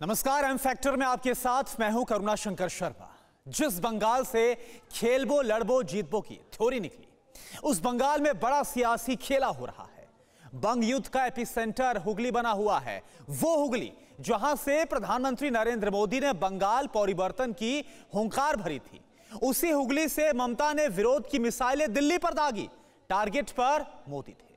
नमस्कार, M factor में आपके साथ मैं हूं करुणा शंकर शर्मा। जिस बंगाल से खेलबो लड़बो जीतबो की थ्योरी निकली, उस बंगाल में बड़ा सियासी खेला हो रहा है। बंग युद्ध का एपिसेंटर हुगली बना हुआ है। वो हुगली जहां से प्रधानमंत्री नरेंद्र मोदी ने बंगाल परिवर्तन की हुंकार भरी थी, उसी हुगली से ममता ने विरोध की मिसाइलें दिल्ली पर दागी। टारगेट पर मोदी थे।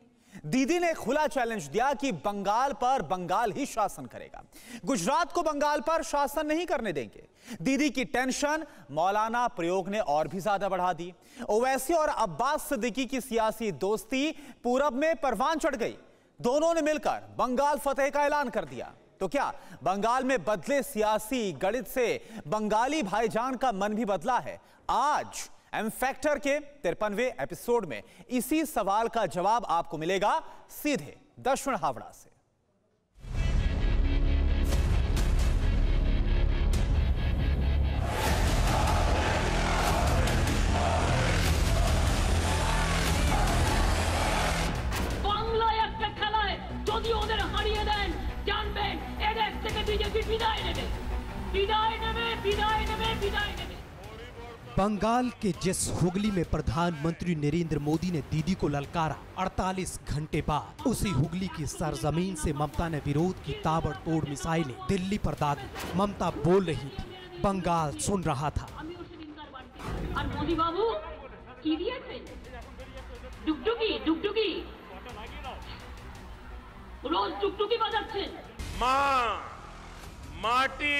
दीदी ने खुला चैलेंज दिया कि बंगाल पर बंगाल ही शासन करेगा, गुजरात को बंगाल पर शासन नहीं करने देंगे। दीदी की टेंशन मौलाना प्रयोग ने और भी ज्यादा बढ़ा दी। ओवैसी और अब्बास सिद्दीकी की सियासी दोस्ती पूरब में परवान चढ़ गई। दोनों ने मिलकर बंगाल फतेह का ऐलान कर दिया। तो क्या बंगाल में बदले सियासी गणित से बंगाली भाईजान का मन भी बदला है? आज एम फैक्टर के 53वें एपिसोड में इसी सवाल का जवाब आपको मिलेगा सीधे दक्षिण हावड़ा से। বাংলা একটা খেলায় যদি ওদের হারিয়ে দেন, জানবেন এদের থেকে বিজেপি বিদায় নেবে, বিদায় নেবে, বিদায় নেবে, বিদায় নেবে। बंगाल के जिस हुगली में प्रधानमंत्री नरेंद्र मोदी ने दीदी को ललकारा, 48 घंटे बाद उसी हुगली की सरजमीन से ममता ने विरोध की ताबड़तोड़ मिसाइलें दिल्ली पर दागी। ममता बोल रही थी, बंगाल सुन रहा था। আর মোদি বাবু কি দিয়েছেন? ডুগডুগি ডুগডুগি, রোজ ডুগডুগি বাজাচ্ছেন। माँ माटी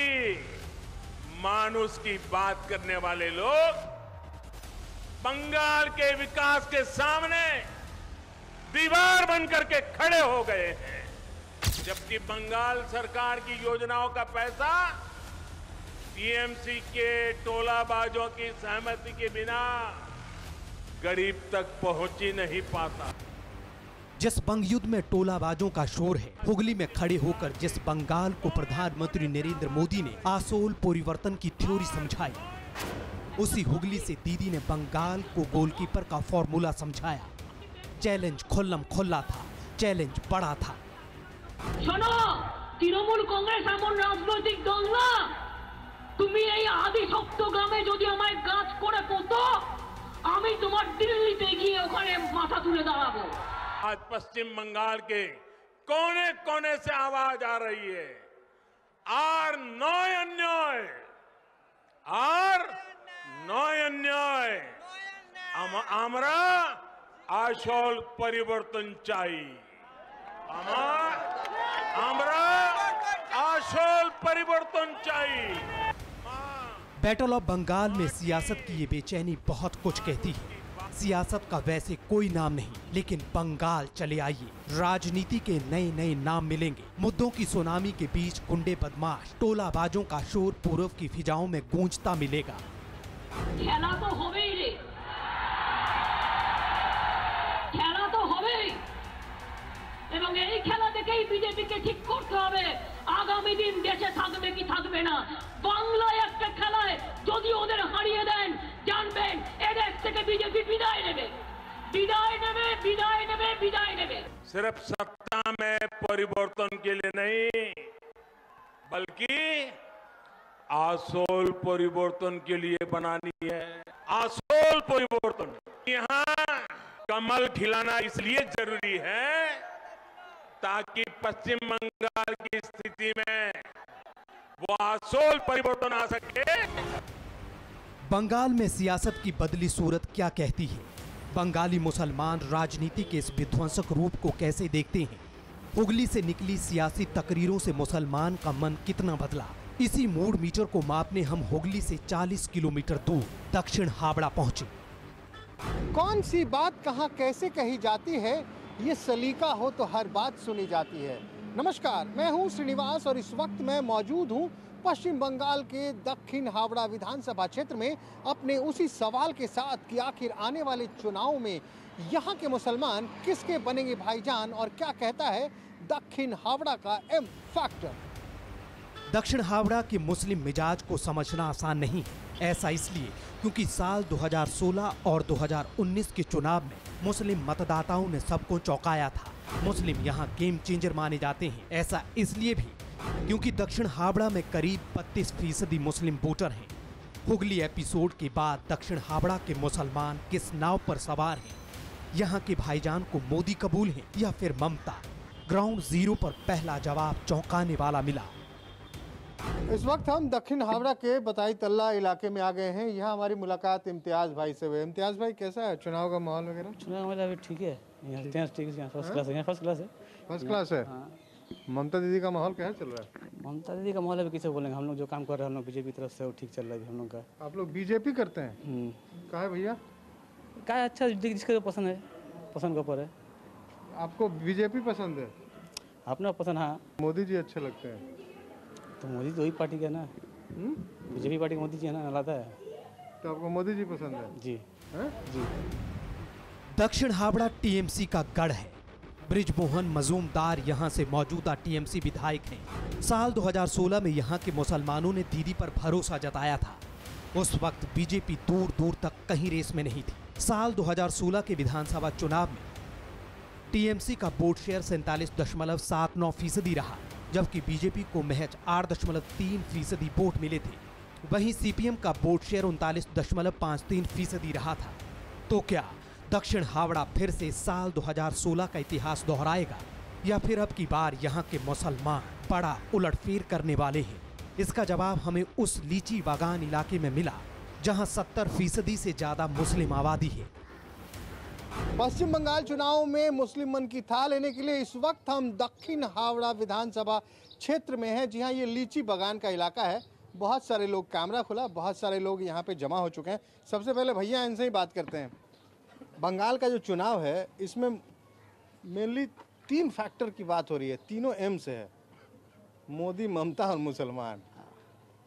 मानुष की बात करने वाले लोग बंगाल के विकास के सामने दीवार बनकर के खड़े हो गए हैं, जबकि बंगाल सरकार की योजनाओं का पैसा टीएमसी के टोलाबाजों की सहमति के बिना गरीब तक पहुंच ही नहीं पाता। जिस बंग युद्ध में टोलाबाजों का शोर है, हुगली में खड़े होकर जिस बंगाल को प्रधानमंत्री नरेंद्र मोदी ने आसोल परिवर्तन की थ्योरी समझाई, उसी हुगली से दीदी ने बंगाल को गोलकीपर का फॉर्मूला समझाया। चैलेंज खुल्लम खुल्ला था, चैलेंज बड़ा था। শোনো, তৃণমূল কংগ্রেস এমন রাজনৈতিক দল না, তুমি এই আদি শক্ত গ্রামে যদি আমায় গাছ করে পোতো, আমি তোমার দিল্লিতে গিয়ে ওখানে মাথা তুলে দাঁড়াবো। आज पश्चिम बंगाल के कोने कोने से आवाज आ रही है, आर नय अन्याय, आर नय अन्याय, আমরা আসল পরিবর্তন চাই, আমরা আসল পরিবর্তन চাই। बैटल ऑफ बंगाल में सियासत की ये बेचैनी बहुत कुछ कहती है। सियासत का वैसे कोई नाम नहीं, लेकिन बंगाल चले आइए, राजनीति के नए नए नाम मिलेंगे। मुद्दों की सुनामी के बीच गुंडे बदमाश टोलाबाजों का शोर पूर्व की फिजाओं में गूंजता मिलेगा। খেলা তো হবেই রে, খেলা তো হবেই, এবং এই খেলা দেখেই বিজেপিকে ঠিক করতে হবে আগামী দিন দেশে থাকবে কি থাকবে না। বাংলায় একটা খেলায় যদি ওদের হারিয়ে দেন, জানবেন এদের থেকে বিজেপি বিদায় নেবে, বিদায় নেবে, বিদায় নেবে, বিদায় নেবে। सिर्फ सत्ता में परिवर्तन के लिए नहीं, बल्कि आसोल परिवर्तन के लिए बनानी है। आसोल परिवर्तन, यहाँ कमल खिलाना इसलिए जरूरी है ताकि पश्चिम बंगाल की स्थिति में वो आसोल परिवर्तन आ सके। बंगाल में सियासत की बदली सूरत क्या कहती है? बंगाली मुसलमान राजनीति के इस विध्वंसक रूप को कैसे देखते हैं? हुगली से निकली सियासी तकरीरों से मुसलमान का मन कितना बदला? इसी मूड मीटर को मापने हम हुगली से 40 किलोमीटर दूर दक्षिण हावड़ा पहुंचे। कौन सी बात कहां कैसे कही जाती है, ये सलीका हो तो हर बात सुनी जाती है। नमस्कार, मैं हूं श्रीनिवास और इस वक्त मैं मौजूद हूं पश्चिम बंगाल के दक्षिण हावड़ा विधानसभा क्षेत्र में अपने उसी सवाल के साथ कि आखिर आने वाले चुनाव में यहाँ के मुसलमान किसके बनेंगे भाईजान, और क्या कहता है दक्षिण हावड़ा का एम फैक्टर। दक्षिण हावड़ा के मुस्लिम मिजाज को समझना आसान नहीं, ऐसा इसलिए क्योंकि साल 2016 और 2019 के चुनाव में मुस्लिम मतदाताओं ने सबको चौंकाया था। मुस्लिम यहाँ गेम चेंजर माने जाते हैं। ऐसा इसलिए भी क्योंकि दक्षिण हावड़ा में करीब 32% मुस्लिम वोटर हैं। हुगली एपिसोड के बाद दक्षिण हावड़ा के मुसलमान किस नाव पर सवार हैं? यहाँ के भाईजान को मोदी कबूल है या फिर ममता? ग्राउंड जीरो पर पहला जवाब चौंकाने वाला मिला। इस वक्त हम दक्षिण हावड़ा के बताई तल्ला इलाके में आ गए हैं। यहाँ हमारी मुलाकात इम्तियाज भाई से हुई। इम्तियाज भाई, कैसा है चुनाव का माहौल वगैरह? चुनाव वाला अभी ठीक है, ठीक है, फर्स्ट क्लास है, फर्स्ट क्लास है। फर्स्ट क्लास है। ममता दीदी का माहौल कैसा चल रहा है? ममता दीदी का माहौल अभी किसे बोलेंगे, हम लोग जो काम कर रहे हैं हम लोग बीजेपी तरफ से वो ठीक चल रहा है हम लोग का। आप लोग बीजेपी करते हैं? कहा है भैया? क्या अच्छा जिसका पसंद है, पसंद के ऊपर है। आपको बीजेपी पसंद है? अपना पसंद। हाँ, मोदी जी अच्छे लगते हैं। तो मोदी तो वही पार्टी का ना, बीजेपी पार्टी मोदी जी है ना, लाता है। तो आपको मोदी जी पसंद है? जी है? जी। दक्षिण हावड़ा टीएमसी का गढ़ है। बृजमोहन मजूमदार यहाँ से मौजूदा टीएमसी विधायक हैं। साल 2016 में यहाँ के मुसलमानों ने दीदी पर भरोसा जताया था। उस वक्त बीजेपी दूर दूर तक कहीं रेस में नहीं थी। साल 2016 के विधानसभा चुनाव में टीएमसी का वोट शेयर 47.79% रहा, जबकि बीजेपी को महज 8.3% वोट मिले थे। वहीं सीपीएम का वोट शेयर 39.53% रहा था। तो क्या दक्षिण हावड़ा फिर से साल 2016 का इतिहास दोहराएगा या फिर अब की बार यहाँ के मुसलमान बड़ा उलटफेर करने वाले हैं? इसका जवाब हमें उस लीची बागान इलाके में मिला जहाँ 70% से ज्यादा मुस्लिम आबादी है। पश्चिम बंगाल चुनाव में मुस्लिम मन की थाह लेने के लिए इस वक्त हम दक्षिण हावड़ा विधानसभा क्षेत्र में हैं। जी हाँ, ये लीची बागान का इलाका है। बहुत सारे लोग, कैमरा खुला, बहुत सारे लोग यहाँ पे जमा हो चुके हैं। सबसे पहले भैया इनसे ही बात करते हैं। बंगाल का जो चुनाव है इसमें मेनली 3 फैक्टर की बात हो रही है, तीनों एम से है, मोदी, ममता और मुसलमान।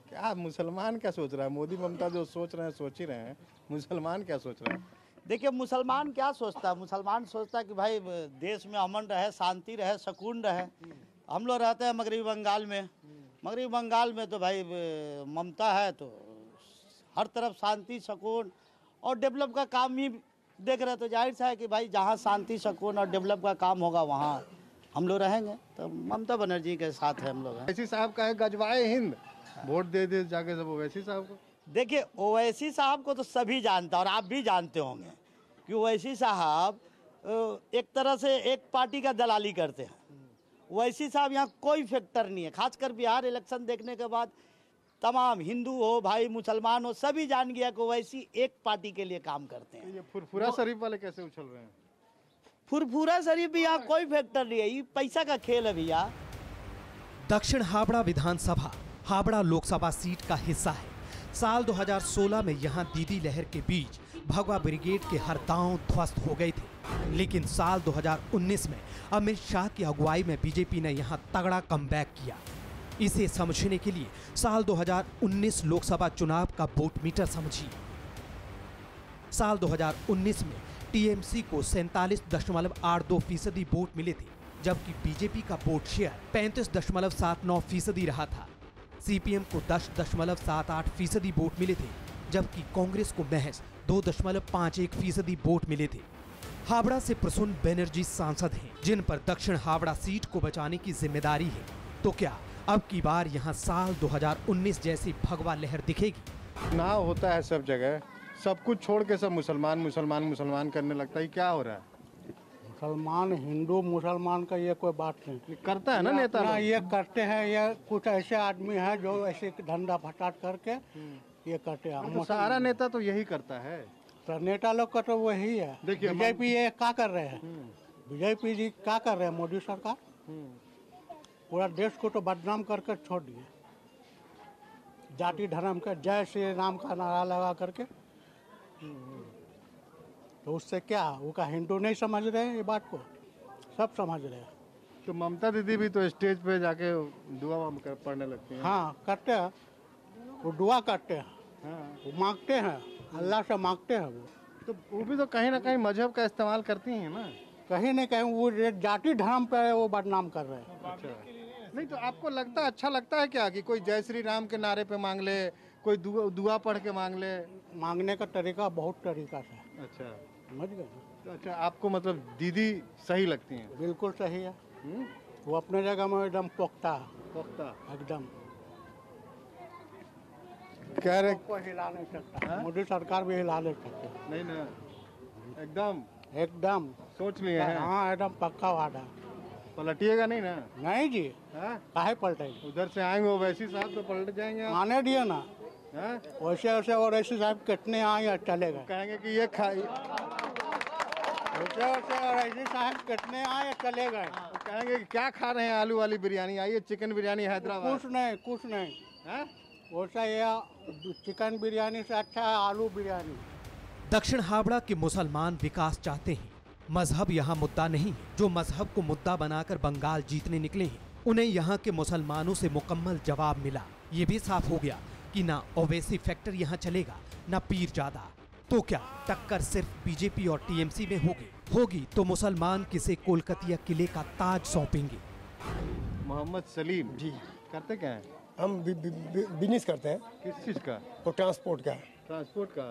क्या मुसलमान क्या सोच रहा है? मोदी ममता जो सोच रहे हैं सोच ही रहे हैं, मुसलमान क्या सोच रहे हैं? देखिए, मुसलमान क्या सोचता है? मुसलमान सोचता है कि भाई देश में अमन रहे, शांति रहे, सुकून रहे। हम लोग रहते हैं मगरबी बंगाल में। मगरबी बंगाल में तो भाई ममता है तो हर तरफ शांति, सुकून और डेवलप का काम ही देख रहे। तो जाहिर सा है कि भाई जहाँ शांति, सुकून और डेवलप का काम होगा वहाँ हम लोग रहेंगे। तो ममता बनर्जी के साथ है हम लोग। ओवैसी साहब का है गजवाए हिंद, वोट दे दे जाके सब ओवैसी साहब को। देखिए, ओवैसी साहब को तो सभी जानता है और आप भी जानते होंगे कि ओवैसी साहब एक तरह से एक पार्टी का दलाली करते हैं। ओवैसी साहब यहाँ कोई फैक्टर नहीं है। खासकर बिहार इलेक्शन देखने के बाद तमाम हिंदू हो, भाई मुसलमान हो, सभी जान गया कि ओवैसी एक पार्टी के लिए काम करते हैं। ये फुरफुरा शरीफ वाले कैसे उछल रहे हैं? फुरफुरा शरीफ भी यहाँ कोई फैक्टर नहीं है, ये पैसा का खेल है भैया। दक्षिण हावड़ा विधानसभा हावड़ा लोकसभा सीट का हिस्सा है। साल 2016 में यहाँ दीदी लहर के बीच भगवा ब्रिगेड के हर दांव ध्वस्त हो गए थे, लेकिन साल 2019 में अमित शाह की अगुवाई में बीजेपी ने यहाँ तगड़ा कमबैक किया। इसे समझने के लिए साल 2019 लोकसभा चुनाव का वोट मीटर समझिए। साल 2019 में टीएमसी को 47.82% वोट मिले थे, जबकि बीजेपी का वोट शेयर 35.79% रहा था। सीपीएम को 10.78% वोट मिले थे, जबकि कांग्रेस को महज 2.51% वोट मिले थे। हावड़ा से प्रसून बनर्जी सांसद हैं, जिन पर दक्षिण हावड़ा सीट को बचाने की जिम्मेदारी है। तो क्या अब की बार यहाँ साल 2019 जैसी भगवा लहर दिखेगी? चुनाव होता है सब जगह, सब कुछ छोड़ के सब मुसलमान मुसलमान मुसलमान करने लगता है। क्या हो रहा है? मुसलमान, हिंदू, मुसलमान का ये कोई बात नहीं करता है ना नेता ना, लोग। ये करते हैं। ये कुछ ऐसे आदमी हैं जो ऐसे धंधा फटाट करके ये करते हैं। तो सारा नेता तो यही करता है। तो नेता लोग का तो वही है। देखिए, बीजेपी ये क्या कर रहे हैं? बीजेपी जी क्या कर रहे हैं? मोदी सरकार पूरा देश को तो बदनाम करके छोड़ दिए। जाति धर्म का जय श्री राम का नारा लगा करके, तो उससे क्या वो का हिंदू नहीं समझ रहे हैं? ये बात को सब समझ रहे हैं। तो ममता दीदी भी तो स्टेज पे जाके दुआ पढ़ने लगती हैं। हाँ, करते हैं, वो दुआ करते हैं। हाँ। वो मांगते हैं, अल्लाह से मांगते हैं। वो भी तो कहीं ना कहीं मजहब का इस्तेमाल करती हैं ना। कहीं न कहीं वो जाति धर्म पे वो बदनाम कर रहे हैं। अच्छा, नहीं तो आपको लगता, अच्छा लगता है क्या कि कोई जय श्री राम के नारे पे मांग ले, कोई दुआ पढ़ के मांग ले? मांगने का तरीका बहुत तरीका से है। अच्छा, समझ गए? तो अच्छा, आपको मतलब दीदी सही लगती हैं? बिल्कुल सही है। वो अपने जगह में एकदम पुख्ता है। पुख्ता एकदम कह रहे को हिला नहीं सकता, मोदी सरकार भी हिला नहीं सकती। नहीं ना, एकदम एकदम सोच लिए हैं। हाँ एकदम पक्का वादा। पलटिएगा नहीं ना? नहीं जी, हाँ? काहे पलटेगी? उधर से आएंगे ओवैसी साहब तो पलट जाएंगे आप। आने दिए ना, हाँ? वैसे वैसे और ऐसे साहब कितने आए या चले गए। कहेंगे कि ये वैसे वैसे और ऐसे साहब कितने आए या चले गए। कहेंगे कि क्या खा रहे हैं आलू वाली बिरयानी, आइए चिकन बिरयानी हैदराबाद। कुछ नहीं, कुछ नहीं। हाँ? वैसा ये चिकन बिरयानी से अच्छा है आलू बिरयानी। दक्षिण हावड़ा के मुसलमान विकास चाहते हैं। मजहब यहाँ मुद्दा नहीं है। जो मजहब को मुद्दा बनाकर बंगाल जीतने निकले हैं, उन्हें यहाँ के मुसलमानों से मुकम्मल जवाब मिला। ये भी साफ हो गया कि ना ओवैसी फैक्टर यहाँ चलेगा, ना पीरजादा। तो क्या टक्कर सिर्फ बीजेपी और टीएमसी में होगी तो मुसलमान किसे कोलकातिया किले का ताज सौंपेंगे। मोहम्मद सलीम जी करते क्या है? हम बिजनेस करते हैं। किस चीज का? और ट्रांसपोर्ट का। ट्रांसपोर्ट का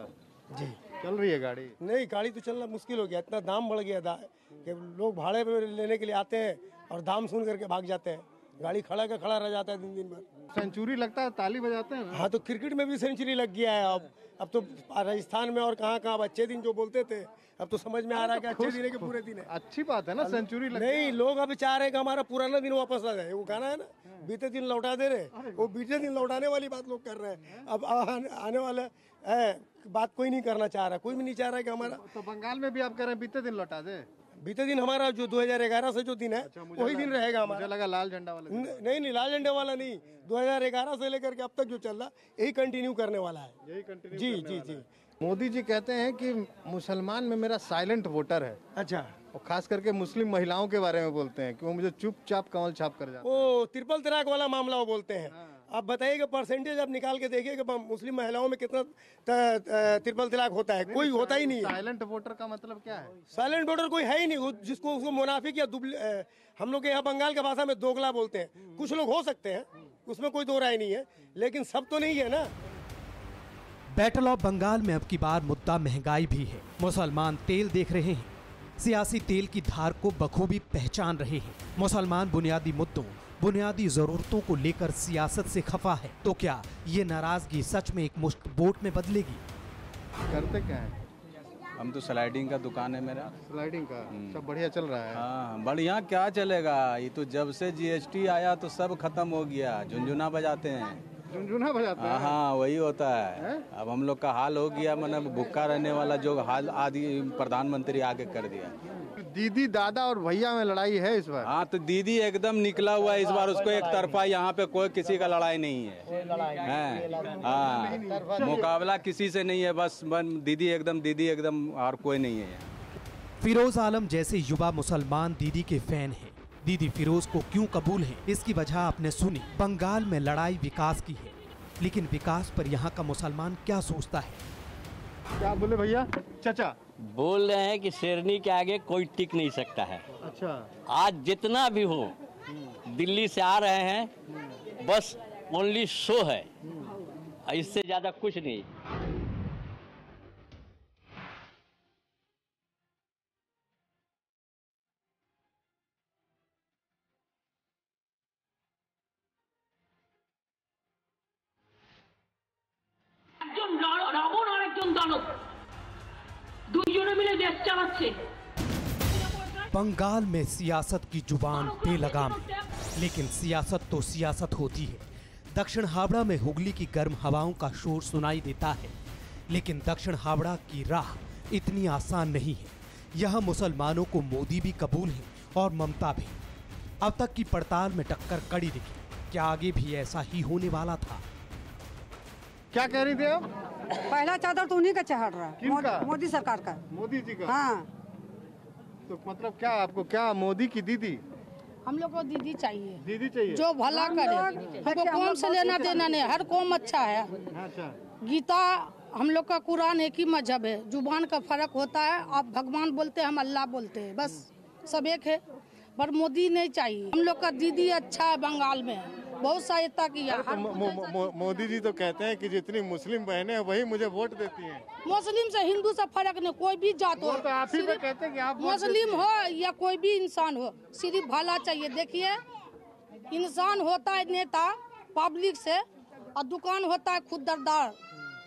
जी। चल रही है गाड़ी? नहीं, गाड़ी तो चलना मुश्किल हो गया, इतना दाम बढ़ गया था कि लोग भाड़े पे लेने के लिए आते हैं और दाम सुन करके भाग जाते हैं। गाड़ी खड़ा का खड़ा रह जाता है दिन दिन भर। सेंचुरी लगता है, ताली बजाते हैं ना? हाँ, तो क्रिकेट में भी सेंचुरी लग गया है अब तो राजस्थान में और कहाँ अच्छे दिन जो बोलते थे, अब तो समझ में आ रहा है कि अच्छे दिन है कि पूरे दिन है। अच्छी बात है ना, सेंचुरी लग नहीं, लोग अब चाह रहे हैं कि हमारा पुराना दिन वापस आ जाए। वो गाना है ना, बीते दिन लौटा दे रहे, वो बीते दिन लौटाने वाली बात लोग कर रहे हैं। अब आने वाला बात कोई नहीं करना चाह रहा, कोई भी नहीं चाह रहा है कि हमारा। तो बंगाल में भी आप कह रहे हैं बीते दिन लौटा दे? बीते दिन हमारा जो 2011 से जो दिन है, वही दिन रहेगा हमारा। मुझे लगा लाल झंडा वाला। नहीं, लाल झंडे वाला नहीं, 2011 से लेकर के अब तक जो चल रहा यही कंटिन्यू करने वाला है। यही कंटिन्यू जी जी जी। मोदी जी कहते हैं कि मुसलमान में मेरा साइलेंट वोटर है। अच्छा। और खास करके मुस्लिम महिलाओं के बारे में बोलते हैं कि वो मुझे चुपचाप कमल छाप कर जाते हैं। ओ, ट्रिपल तलाक वाला मामला वो बोलते हैं। आप बताइए कि परसेंटेज आप निकाल के देखिए कि मुस्लिम महिलाओं में कितना ट्रिपल तलाक होता है। कोई होता ही नहीं है। साइलेंट वोटर का मतलब क्या है? साइलेंट वोटर कोई है ही नहीं, जिसको उसको मुनाफिक या हम लोग के यहाँ बंगाल की भाषा में दोगला बोलते हैं। कुछ लोग हो सकते हैं, उसमें कोई दो राय नहीं है, लेकिन सब तो नहीं है ना। बैटल ऑफ बंगाल में अब की बार मुद्दा महंगाई भी है। मुसलमान तेल देख रहे हैं, सियासी तेल की धार को बखूबी पहचान रहे हैं। मुसलमान बुनियादी मुद्दों, बुनियादी जरूरतों को लेकर सियासत से खफा है। तो क्या ये नाराजगी सच में एक मुश्त वोट में बदलेगी? करते क्या है? हम तो स्लाइडिंग का दुकान है मेरा। स्लाइडिंग का सब बढ़िया चल रहा है? हाँ, बढ़िया क्या चलेगा, ये तो जब से जीएसटी आया तो सब खत्म हो गया। झुनझुना बजाते हैं। झुनझुना बजाते हैं? हाँ, वही होता है। अब हम लोग का हाल हो गया, मतलब भूखा रहने वाला जो हाल आदि प्रधानमंत्री आगे कर दिया। दीदी दादा और भैया में लड़ाई है इस बार? हाँ, तो दीदी एकदम निकला हुआ है इस बार, उसको एक तरफा। यहाँ पे कोई किसी का लड़ाई नहीं है। हाँ, मुकाबला किसी से नहीं है, बस दीदी एकदम और कोई नहीं है। फिरोज आलम जैसे युवा मुसलमान दीदी के फैन हैं। दीदी फिरोज को क्यों कबूल है, इसकी वजह आपने सुनी। बंगाल में लड़ाई विकास की है, लेकिन विकास पर यहाँ का मुसलमान क्या सोचता है? क्या बोले भैया? चाचा बोल रहे हैं कि शेरनी के आगे कोई टिक नहीं सकता है। अच्छा। आज जितना भी हो, दिल्ली से आ रहे हैं, बस ओनली शो है, इससे ज्यादा कुछ नहीं। রাবণ আর একজন দানব, দুইজনে মিলে দেশ চালাচ্ছে। बंगाल में सियासत की जुबान बेलगाम है, लेकिन सियासत तो सियासत होती है। दक्षिण हावड़ा में हुगली की गर्म हवाओं का शोर सुनाई देता है, लेकिन दक्षिण हावड़ा की राह इतनी आसान नहीं है। यहाँ मुसलमानों को मोदी भी कबूल है और ममता भी। अब तक की पड़ताल में टक्कर कड़ी दिखी। क्या आगे भी ऐसा ही होने वाला था? क्या कह रही थी आप? पहला चादर तो उन्हीं का चढ़ रहा है, मोदी सरकार का। मोदी जी का? हाँ। तो मतलब क्या आपको, क्या मोदी की दीदी? हम लोग को दीदी चाहिए। दीदी चाहिए जो भला करे, हमको कौम से लेना देना नहीं। हर कौम अच्छा है। अच्छा। गीता हम लोग का कुरान एक ही मजहब है, जुबान का फर्क होता है। आप भगवान बोलते हैं, हम अल्लाह बोलते हैं, बस सब एक है। पर मोदी नहीं चाहिए। हम लोग का दीदी अच्छा है, बंगाल में बहुत सहायता किया। मोदी जी तो कहते हैं कि जितनी मुस्लिम बहनें हैं वही मुझे वोट देती हैं। मुस्लिम से हिंदू से फर्क नहीं, कोई भी जात हो। तो आप ही पे कहते हैं कि आप मुस्लिम हो या कोई भी इंसान हो, सिर्फ भला चाहिए। देखिए इंसान होता है नेता पब्लिक से और दुकान होता है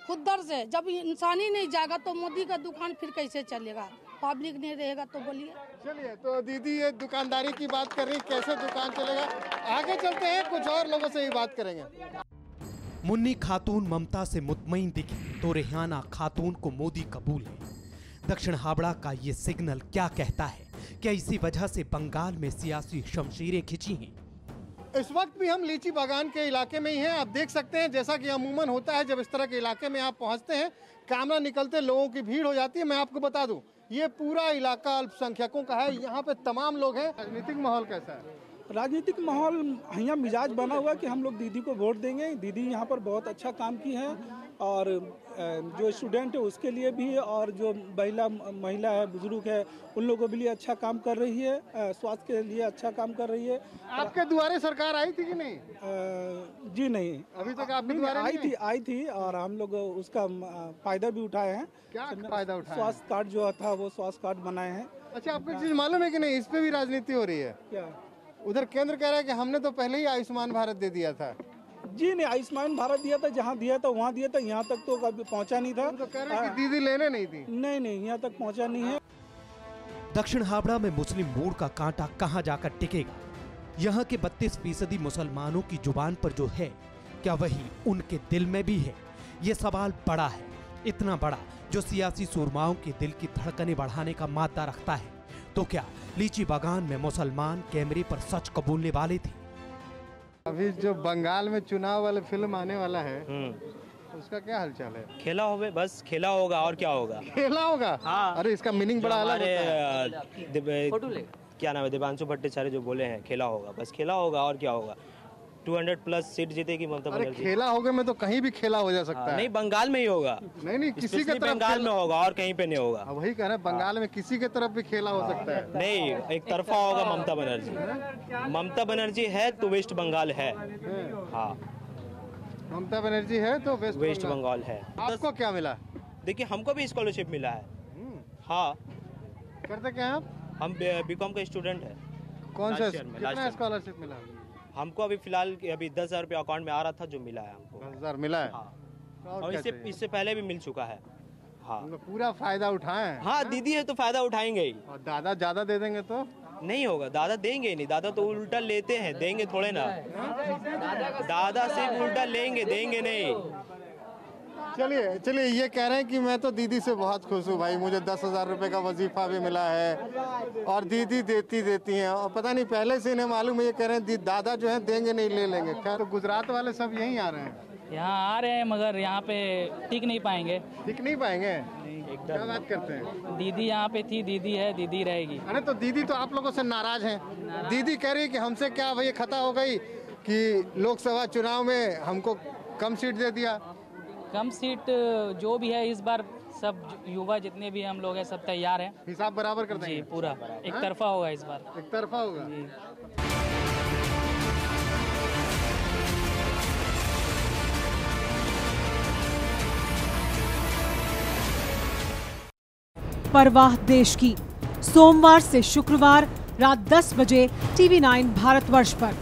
खुददार से। जब इंसान ही नहीं जाएगा तो मोदी का दुकान फिर कैसे चलेगा? पब्लिक नहीं रहेगा तो बोलिए। चलिए, तो दीदी ये दुकानदारी की बात कर रही, कैसे दुकान चलेगा? आगे चलते हैं, कुछ और लोगों से ही बात करेंगे। मुन्नी खातून ममता से मुतमईन दिखी तो रेहाना खातून को मोदी कबूल है। दक्षिण हावड़ा का ये सिग्नल क्या कहता है? क्या इसी वजह से बंगाल में सियासी शमशीरें खिंची हैं? इस वक्त भी हम लीची बागान के इलाके में ही हैं। आप देख सकते हैं, जैसा कि अमूमन होता है जब इस तरह के इलाके में आप पहुंचते हैं, कैमरा निकलते लोगों की भीड़ हो जाती है। मैं आपको बता दूं, ये पूरा इलाका अल्पसंख्यकों का है। यहाँ पे तमाम लोग हैं। राजनीतिक माहौल कैसा है? राजनीतिक माहौल यहाँ मिजाज बना हुआ कि हम लोग दीदी को वोट देंगे। दीदी यहाँ पर बहुत अच्छा काम की है और जो स्टूडेंट है उसके लिए भी, और जो महिला है, बुजुर्ग है, उन लोगों के लिए अच्छा काम कर रही है। स्वास्थ्य के लिए अच्छा काम कर रही है। आपके दुआरे सरकार आई थी कि नहीं? जी नहीं, अभी तक आपके दुआरे आई थी और हम लोग उसका फायदा भी उठाए हैं। क्या फायदा उठाया? स्वास्थ्य कार्ड जो था वो स्वास्थ्य कार्ड बनाए हैं। अच्छा, आपको चीज मालूम है कि नहीं, इस पे भी राजनीति हो रही है? क्या? उधर केंद्र कह रहा है कि हमने तो पहले ही आयुष्मान भारत दे दिया था। जी नहीं, आयुष्मान भारत दिया था, जहाँ दिया था वहाँ दिया था, यहाँ तक तो कभी पहुँचा नहीं था। तो कह रहे हैं कि दीदी लेने नहीं थी। नहीं, यहाँ तक पहुँचा नहीं है। दक्षिण हावड़ा में मुस्लिम वोट का कांटा कहां जाकर टिकेगा? यहाँ के 32% मुसलमानों की जुबान पर जो है, क्या वही उनके दिल में भी है? ये सवाल बड़ा है, इतना बड़ा जो सियासी सुरमाओं के दिल की धड़कनें बढ़ाने का मादा रखता है। तो क्या लीची बागान में मुसलमान कैमरे पर सच कबूलने वाले थे? अभी जो बंगाल में चुनाव वाले फिल्म आने वाला है, उसका क्या हालचाल है? खेला होगा, बस खेला होगा और क्या होगा? खेला होगा? हाँ। अरे इसका मीनिंग बड़ा अलग होता है। क्या नाम है, देवांशु भट्टाचार्य जो बोले हैं खेला होगा, बस खेला होगा और क्या होगा? 200+ सीट जीतेगी ममता बनर्जी। खेला होगा में तो कहीं भी खेला हो जा सकता है। नहीं, बंगाल में ही होगा। नहीं, किसी के तरफ बंगाल में होगा और कहीं पे नहीं होगा। वही कह रहे हैं, बंगाल में किसी के तरफ भी खेला हो सकता है। नहीं, एक तरफा होगा ममता बनर्जी। ममता बनर्जी है तो वेस्ट बंगाल है। हाँ, ममता बनर्जी है तो वेस्ट बंगाल है। आपको क्या मिला? देखिए, हमको भी स्कॉलरशिप मिला है। हाँ। करते क्या हैं आप? हम बीकॉम का स्टूडेंट है। कौन सा? कितना स्कॉलरशिप मिला? हमको अभी फिलहाल 10,000 रुपये अकाउंट में आ रहा था, जो मिला है हमको। 10,000 मिला है? हाँ। और इससे पहले भी मिल चुका है। हाँ, पूरा फायदा उठाएं। हाँ, दीदी है तो फायदा उठाएंगे ही। और दादा ज्यादा दे देंगे तो नहीं होगा। दादा देंगे ही नहीं, दादा तो उल्टा लेते हैं, देंगे थोड़े ना। दादा सिर्फ उल्टा लेंगे, देंगे नहीं। चलिए, ये कह रहे हैं कि मैं तो दीदी से बहुत खुश हूँ भाई, मुझे 10,000 रुपए का वजीफा भी मिला है और दीदी देती हैं, और पता नहीं पहले से इन्हें मालूम है। ये कह रहे हैं दादा जो है देंगे नहीं, ले लेंगे। खैर, तो गुजरात वाले सब यहीं आ रहे हैं। यहाँ आ रहे हैं मगर यहाँ पे टिक नहीं पाएंगे। टिक नहीं पाएंगे? क्या बात करते हैं? दीदी यहाँ पे थी, दीदी है, दीदी रहेगी। अरे तो दीदी तो आप लोगों से नाराज हैं। दीदी कह रही है कि हमसे क्या भाई खता हो गई कि लोकसभा चुनाव में हमको कम सीट दे दिया। कम सीट जो भी है इस बार, सब युवा जितने भी हम लोग हैं सब तैयार हैं। हिसाब बराबर कर देंगे? जी, पूरा एक तरफा होगा इस बार। एक तरफा होगा? परवाह देश की, सोमवार से शुक्रवार रात 10 बजे TV9 भारतवर्ष पर।